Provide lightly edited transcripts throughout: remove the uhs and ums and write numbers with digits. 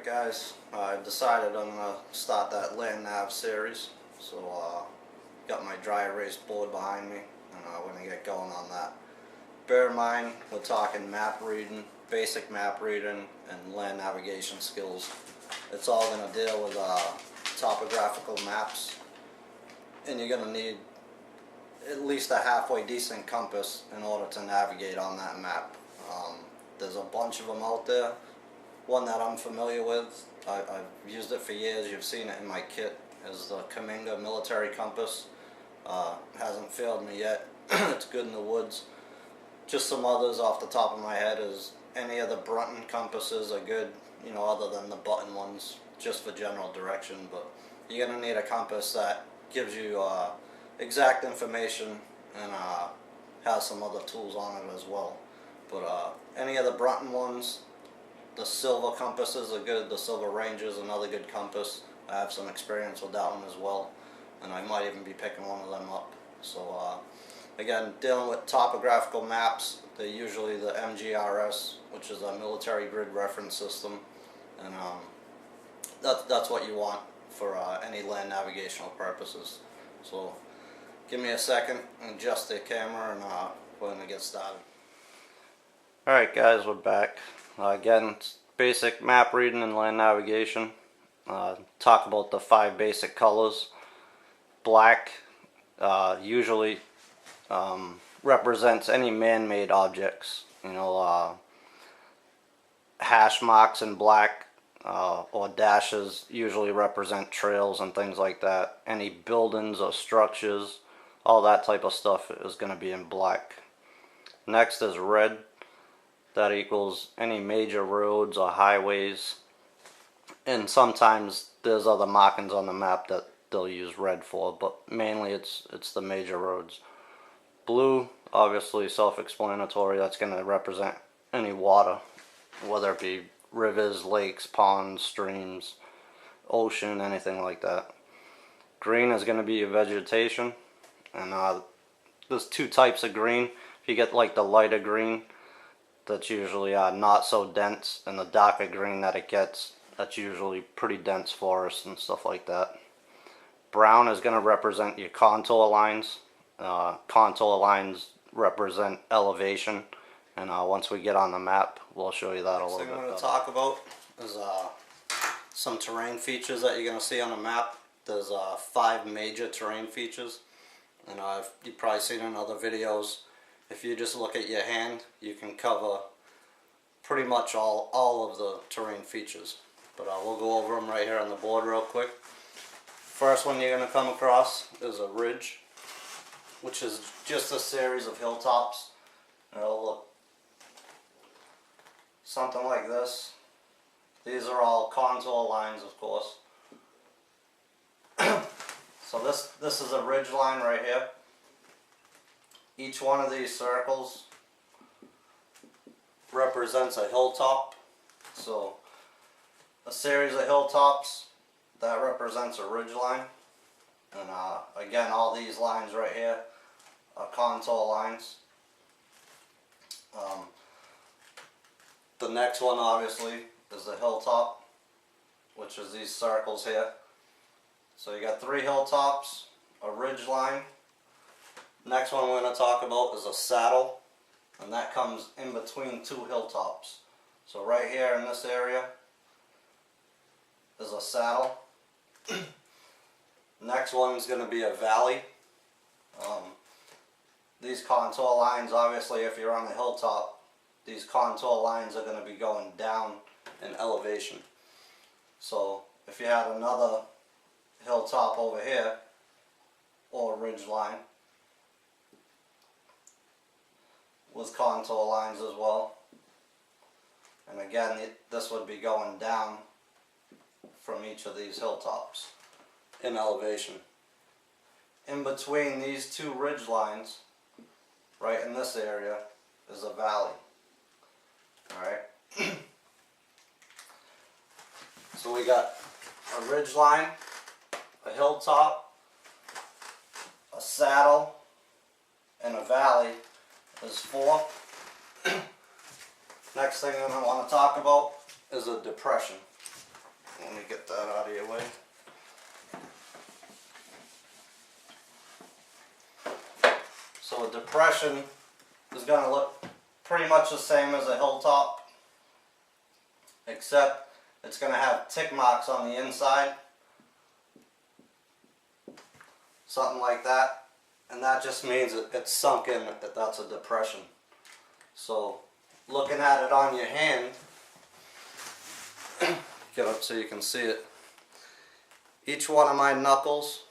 Guys, I decided I'm going to start that land nav series, so got my dry erase board behind me and we're going to get going on that. Bear in mind, we're talking map reading, basic map reading and land navigation skills. It's all going to deal with topographical maps, and you're going to need at least a halfway decent compass in order to navigate on that map. There's a bunch of them out there. One that I'm familiar with, I've used it for years, you've seen it in my kit, is the Kaminga military compass. Hasn't failed me yet. It's good in the woods. Just some others off the top of my head is any of the Brunton compasses are good, you know, other than the button ones, just for general direction. But you're going to need a compass that gives you exact information and has some other tools on it as well. But any of the Brunton ones, the silver compasses are good. The silver Ranger is another good compass. I have some experience with that one as well, and I might even be picking one of them up. So again, dealing with topographical maps, they're usually the MGRS, which is a military grid reference system, and that's what you want for any land navigational purposes. So give me a second and adjust the camera, and we're going to get started. Alright guys, we're back. Again, it's basic map reading and land navigation. Talk about the 5 basic colors. Black usually represents any man-made objects. You know, hash marks in black or dashes usually represent trails and things like that. Any buildings or structures, all that type of stuff is going to be in black. Next is red. That equals any major roads or highways, and sometimes there's other markings on the map that they'll use red for, but mainly it's the major roads. Blue, obviously self-explanatory, that's going to represent any water, whether it be rivers, lakes, ponds, streams, ocean, anything like that. Green is going to be your vegetation, and there's 2 types of green. If you get like the lighter green, that's usually not so dense, and the darker green that it gets, that's usually pretty dense forest and stuff like that. Brown is going to represent your contour lines. Contour lines represent elevation, and once we get on the map, we'll show you that a little bit. Next thing I'm going to talk about is some terrain features that you're going to see on the map. There's 5 major terrain features, and you've probably seen in other videos. If you just look at your hand, you can cover pretty much all of the terrain features. But we'll go over them right here on the board real quick. First one you're going to come across is a ridge, which is just a series of hilltops. It'll look something like this. These are all contour lines, of course. So this is a ridge line right here. Each one of these circles represents a hilltop. So a series of hilltops, that represents a ridge line. And again, all these lines right here are contour lines. The next one obviously is a hilltop, which is these circles here. So you got 3 hilltops, a ridge line. Next one we're going to talk about is a saddle, and that comes in between 2 hilltops. So right here in this area is a saddle. Next one is going to be a valley. These contour lines, obviously if you're on the hilltop, these contour lines are going to be going down in elevation. So if you had another hilltop over here, or a ridge line, with contour lines as well, and again this would be going down from each of these hilltops in elevation. In between these 2 ridge lines, right in this area, is a valley. Alright, so we got a ridge line, a hilltop, a saddle, and a valley. Is 4. Next thing I want to talk about is a depression. Let me get that out of your way. So a depression is going to look pretty much the same as a hilltop, except it's going to have tick marks on the inside, something like that, and that just means it's sunk in, that that's a depression. So looking at it on your hand, get up so you can see it, each one of my knuckles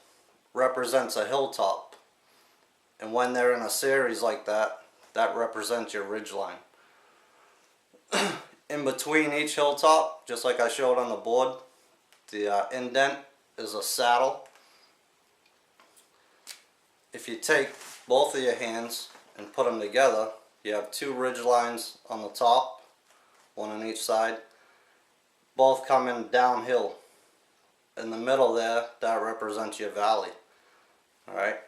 represents a hilltop, and when they're in a series like that, that represents your ridge line. In between each hilltop, just like I showed on the board, the indent is a saddle. If you take both of your hands and put them together, you have two ridge lines on the top, one on each side, both coming downhill. In the middle there, that represents your valley. Alright?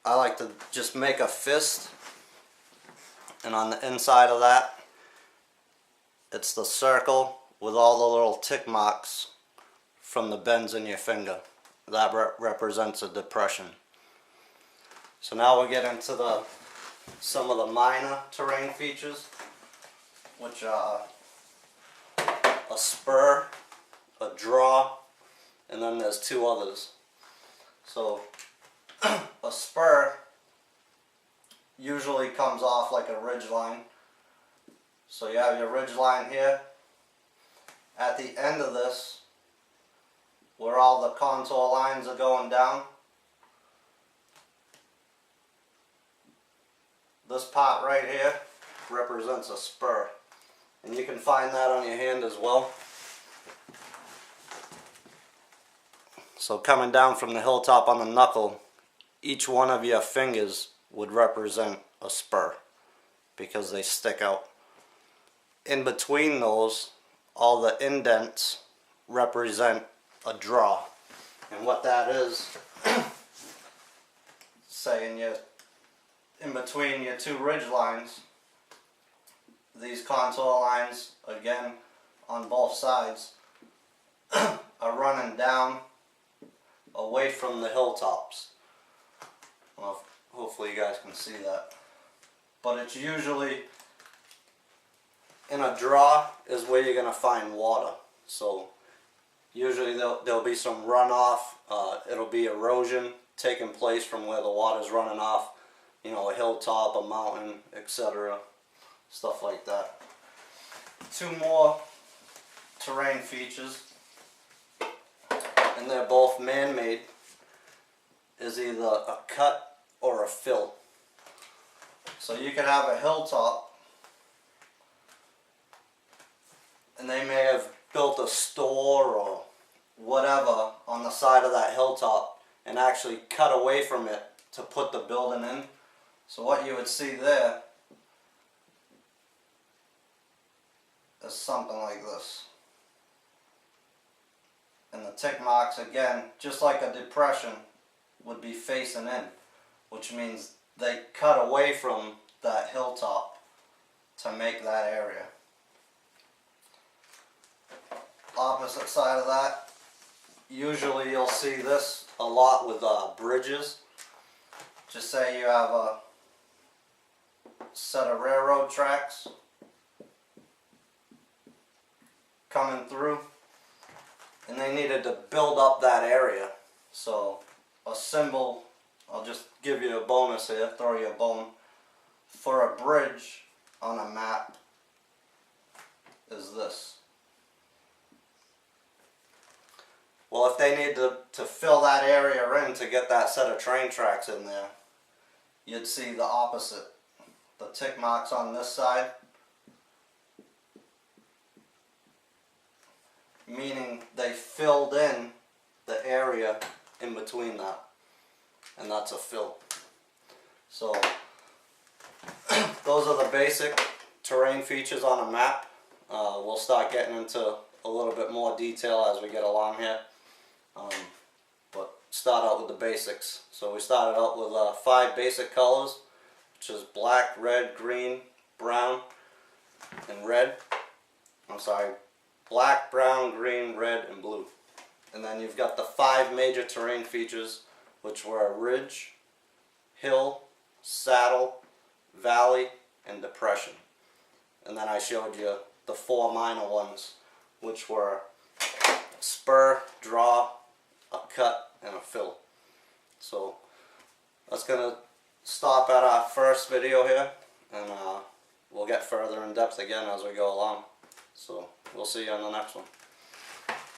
I like to just make a fist, and on the inside of that, it's the circle with all the little tick marks from the bends in your finger. That represents a depression. So now we'll get into some of the minor terrain features, which are a spur, a draw, and then there's two others. So a spur usually comes off like a ridge line. So you have your ridge line here. At the end of this, where all the contour lines are going down, this part right here represents a spur. And you can find that on your hand as well. So coming down from the hilltop on the knuckle, each one of your fingers would represent a spur because they stick out. In between those, all the indents represent a draw. And what that is, say in between your two ridge lines, these contour lines, again on both sides, are running down away from the hilltops. Well, hopefully you guys can see that. But it's usually, in a draw is where you're going to find water. So usually there'll be some runoff, it'll be erosion taking place from where the water's running off, you know, a hilltop, a mountain, etc. Stuff like that. Two more terrain features, and they're both man-made, is either a cut or a fill. So you can have a hilltop, and they may have built a store or whatever on the side of that hilltop and actually cut away from it to put the building in. So what you would see there is something like this. And the tick marks, again, just like a depression, would be facing in, which means they cut away from that hilltop to make that area. Opposite side of that, usually you'll see this a lot with bridges. Just say you have a set of railroad tracks coming through, and they needed to build up that area. So a symbol, I'll just give you a bonus here, throw you a bone, for a bridge on a map is this. Well, if they need to fill that area in to get that set of train tracks in there, you'd see the opposite. The tick marks on this side, meaning they filled in the area in between that, and that's a fill. So those are the basic terrain features on a map. We'll start getting into a little bit more detail as we get along here, but start out with the basics. So we started out with 5 basic colors, which is black, red, green, brown, and red. I'm sorry, black, brown, green, red, and blue. And then you've got the 5 major terrain features, which were ridge, hill, saddle, valley, and depression. And then I showed you the 4 minor ones, which were spur, draw, a cut, and a fill. So that's going to stop at our first video here, and we'll get further in depth again as we go along. So we'll see you on the next one.